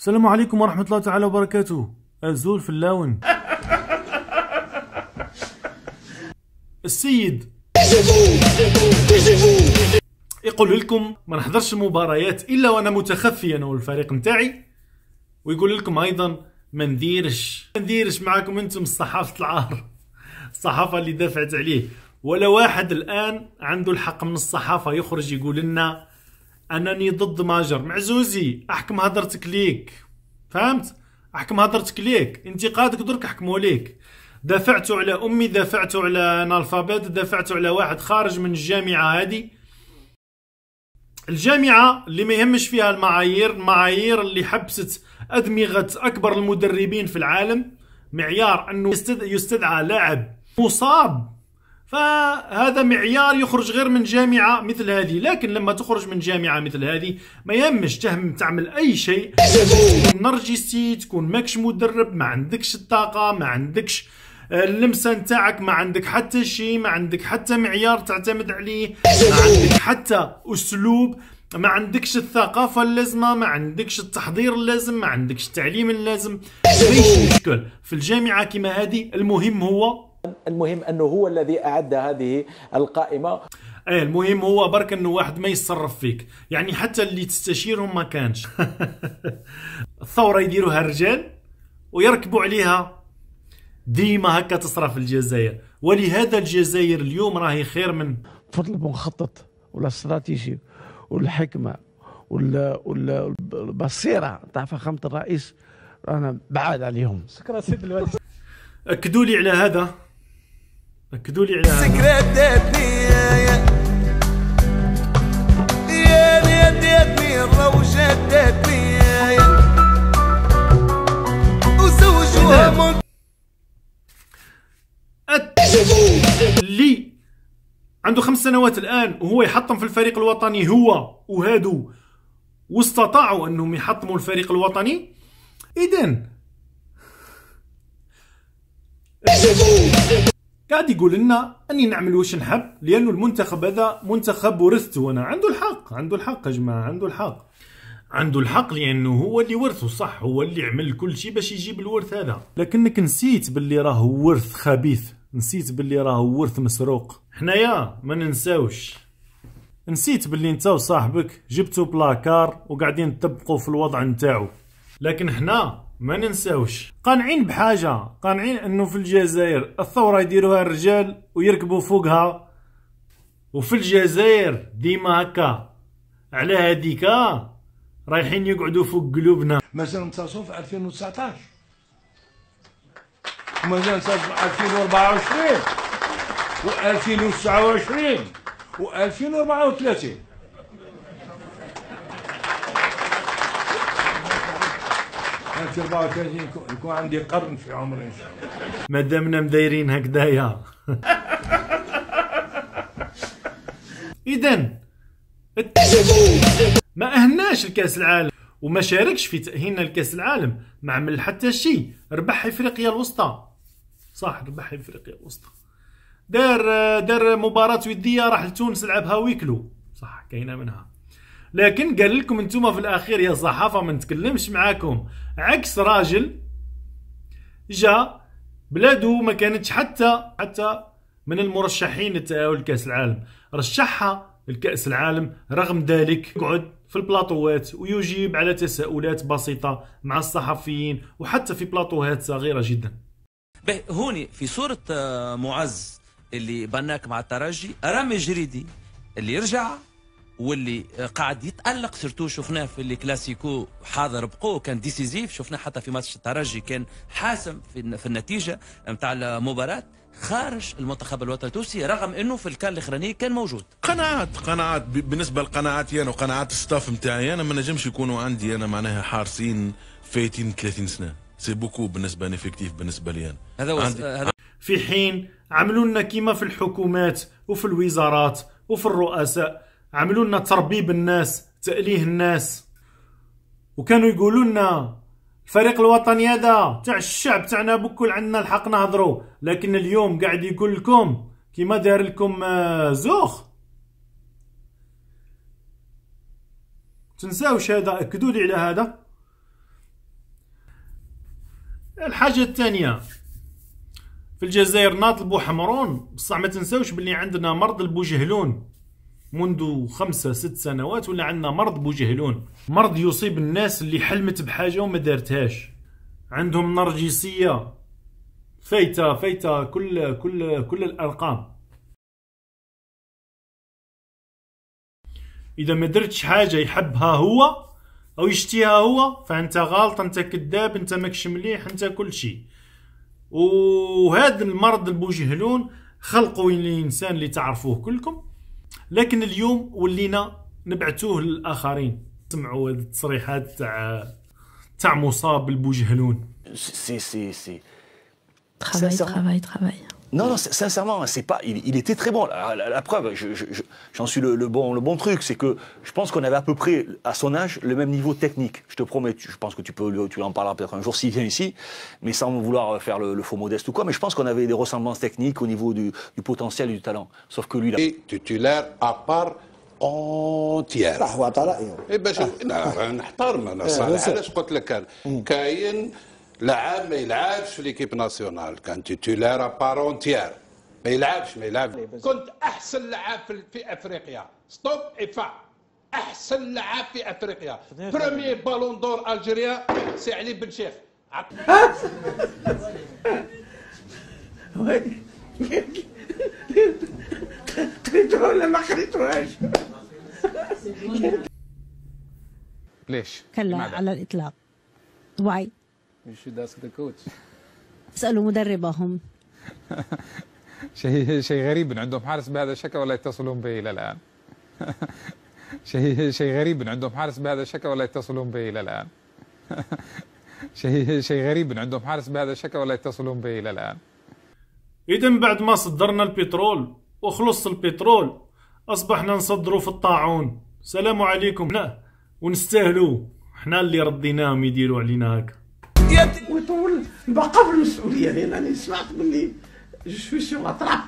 السلام عليكم ورحمة الله تعالى وبركاته. أزول في اللون. السيد يقول لكم ما نحضرش المباريات إلا وأنا متخفي أنا والفريق نتاعي، ويقول لكم أيضا ما نديرش معاكم أنتم الصحافة العار، الصحافة اللي دافعت عليه. ولا واحد الآن عنده الحق من الصحافة يخرج يقول لنا أنني ضد ماجر. معزوزي أحكم هضرتك ليك، فهمت؟ أحكم هضرتك ليك، انتقادك درك أحكمه ليك. دافعتوا على أمي، دافعتوا على أنالفابيت، دافعتوا على واحد خارج من الجامعة هذه، الجامعة اللي ما يهمش فيها المعايير اللي حبست أدمغة أكبر المدربين في العالم، معيار أنه يستدعى لاعب مصاب، فهذا معيار يخرج غير من جامعة مثل هذه. لكن لما تخرج من جامعة مثل هذه ما يهمش تعمل أي شيء، تكون نرجسي، تكون ماكش مدرب، ما عندكش الطاقة، ما عندكش اللمسة نتاعك، ما عندك حتى شيء، ما عندك حتى معيار تعتمد عليه، ما عندك حتى أسلوب، ما عندكش الثقافة اللازمة، ما عندكش التحضير اللازم، ما عندكش التعليم اللازم. ليش مشكل في الجامعة كما هذه؟ المهم أنه هو الذي أعد هذه القائمة. المهم هو برك أنه واحد ما يتصرف فيك، يعني حتى اللي تستشيرهم ما كانش. الثورة يديروها الرجال ويركبوا عليها، ديما هكا تصرف في الجزائر. ولهذا الجزائر اليوم راهي خير من فضل المخطط والاستراتيجي والحكمة والبصيرة تاع فخامة الرئيس، أنا بعاد عليهم. شكرا سيد الوالد. أكدوا لي على هذا، أكدوا لي على هذا. سكرتني يا ديتني روجتني وزوجها اللي عنده 5 سنوات الآن وهو يحطم في الفريق الوطني، هو وهادو، واستطاعوا أنهم يحطموا الفريق الوطني. إذن قاعد يقول لنا أني نعمل واش نحب، لأنه المنتخب هذا منتخب ورثته أنا. عنده الحق يا جماعة، عنده الحق لأنه هو اللي ورثه، صح، هو اللي عمل كل شيء باش يجيب الورث هذا. لكنك نسيت باللي راه ورث خبيث، نسيت باللي راه ورث مسروق. حنايا ما ننساوش، نسيت باللي انت وصاحبك جبتوا بلاكار وقاعدين تطبقوا في الوضع نتاعو. لكن حنا ما ننساوش، قانعين بحاجة، قانعين انه في الجزائر الثورة يديروها الرجال ويركبوا فوقها، وفي الجزائر ديما هكا على هذيك رايحين يقعدوا فوق قلوبنا. مازال نتصاوبوا في 2019 ومازال نتصاوبوا في 2024 و2029 و2034. في 34 يكون عندي قرن في عمري ان شاء الله، ما دامنا مدايرين هكذايا. اذا ما اهناش الكاس العالم وما شاركش في تاهيلنا لكاس العالم، ما عمل حتى شيء. ربح افريقيا الوسطى، صح، ربح افريقيا الوسطى، دار مباراة ودية راح لتونس لعبها ويكلو، صح، كاينه منها. لكن قال لكم انتم في الاخير يا صحافه ما نتكلمش معاكم، عكس راجل جا بلادو ما كانتش حتى من المرشحين لتأهل لكأس العالم، رشحها لكأس العالم. رغم ذلك يقعد في البلاطوات ويجيب على تساؤلات بسيطة مع الصحفيين، وحتى في بلاطوهات صغيرة جدا. هوني في صورة معز اللي بناك مع الترجي، رامي جريدي اللي يرجع واللي قاعد يتألق، سيرتو شفناه في الكلاسيكو حاضر بقوه، كان ديسيزيف، شفناه حتى في ماتش الترجي كان حاسم في النتيجة نتاع المباراة، خارج المنتخب الوطني التونسي، رغم انه في الكان الاخراني كان موجود. قناعات بالنسبه لقناعاتي انا وقناعات الستاف نتاعي انا، ما نجمش يكونوا عندي انا معناها حارسين فايتين 30 سنه، سي بوكو بالنسبه نيفيكتيف بالنسبه لي انا. هذا في حين عملوا لنا كيما في الحكومات وفي الوزارات وفي الرؤساء، عملوا لنا تربيب الناس، تأليه الناس، وكانوا يقولوا لنا الفريق الوطني هذا تاع الشعب تاعنا بكل عندنا الحق نهضروا. لكن اليوم قاعد يقول لكم كيما دار لكم زوخ. تنساوش هذا، اكدوا لي على هذا. الحاجة الثانية، في الجزائر ناض بوحمرون، بصح ما تنساوش باللي عندنا مرض البوجهلون منذ 5-6 سنوات، ولا عندنا مرض بوجهلون، مرض يصيب الناس اللي حلمت بحاجة وما دارتهاش، عندهم نرجسية فايتة كل الأرقام. إذا ما درتش حاجة يحبها هو أو يشتيها هو فأنت غلط، أنت كذاب، أنت ماكش مليح، أنت كل شيء. وهذا المرض البوجهلون خلقوا الإنسان اللي تعرفوه كلكم، لكن اليوم ولينا نبعثوه للآخرين. سمعوا هذه التصريحات تاع مصاب بالبوجهلون. Travail. Non, sincèrement, c'est pas. Il était très bon. La preuve, j'en suis le bon truc, c'est que je pense qu'on avait à peu près à son âge le même niveau technique. Je te promets. Je pense que tu en parleras peut-être un jour s'il vient ici, mais sans vouloir faire le faux modeste ou quoi. Mais je pense qu'on avait des ressemblances techniques au niveau du potentiel et du talent. Sauf que lui, là. titulaire à part entière. هو طلع باش نحترم انا صالح. علاش قلت لك كاين لاعب ما يلعبش في ليكيب ناسيونال، كان تيتولار بار اونتيير، ما يلعبش. كنت احسن لاعب في افريقيا. ستوب افا، احسن لاعب في افريقيا. بروميي بالون دور الجيريا سي علي بن شيخ. قريتوها ولا ما قريتوهاش؟ ليش؟ كلا على الإطلاق. Why؟ You should ask the coach. اسألوا مدربهم. شيء غريب عندهم حارس بهذا الشكل ولا يتصلون به إلى الآن. شيء غريب عندهم حارس بهذا الشكل ولا يتصلون به إلى الآن. شيء غريب عندهم حارس بهذا الشكل ولا يتصلون به إلى الآن. إذا بعد ما صدرنا البترول وخلص البترول أصبحنا نصدروا في الطاعون. سلام عليكم. ونستاهلوا احنا اللي رديناهم يديروا علينا هكا. ويطول البقاء في المسؤولية، لأنني سمعت باللي جو سوي سور لا تراب.